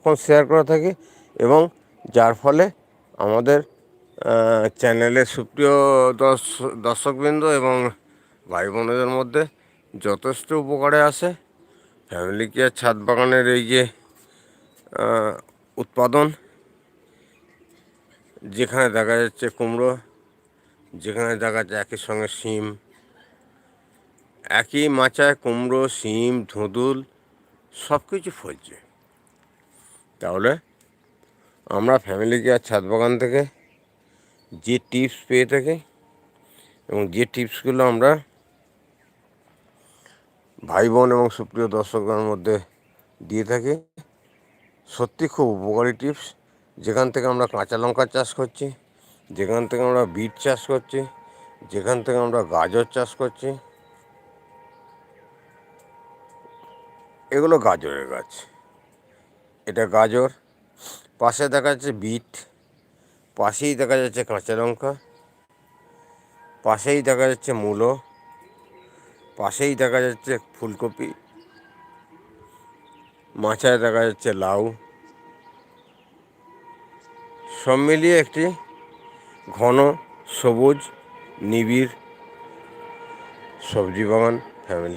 সারাক্ষণ শেয়ার করে থাকি, এবং যার ফলে আমাদের চ্যানেলের সুপ্রিয় দর্শকবৃন্দ এবং ভাই বোনেদের মধ্যে যথেষ্ট উপকারে আসে। ফ্যামিলি কেয়ার ছাদ বাগানের এই যে উৎপাদন, যেখানে দেখা যাচ্ছে কুমড়ো, যেখানে দেখা যাচ্ছে একই সঙ্গে শিম, একই মাচায় কুমড়ো, শিম, ধুঁদুল সব কিছু ফলছে। তাহলে আমরা ফ্যামিলি কেয়ার ছাদ বাগান থেকে যে টিপস পেয়ে থাকি এবং যে টিপসগুলো আমরা ভাই বোন এবং সুপ্রিয় দর্শকদের মধ্যে দিয়ে থাকি, সত্যি খুব উপকারী টিপস। যেখান থেকে আমরা কাঁচা লঙ্কা চাষ করছি, যেখান থেকে আমরা বিট চাষ করছি, যেখান থেকে আমরা গাজর চাষ করছি, এগুলো গাজরের গাছ, এটা গাজর, পাশে দেখা যাচ্ছে বিট, পাশেই দেখা যাচ্ছে কাঁচা লঙ্কা, পাশেই দেখা যাচ্ছে মূলো, পাশেই দেখা যাচ্ছে ফুলকপি, মাচায় দেখা যাচ্ছে লাউ। সব মিলিয়ে একটি ঘন সবুজ নিবিড় সবজি বাগান ফ্যামিলি।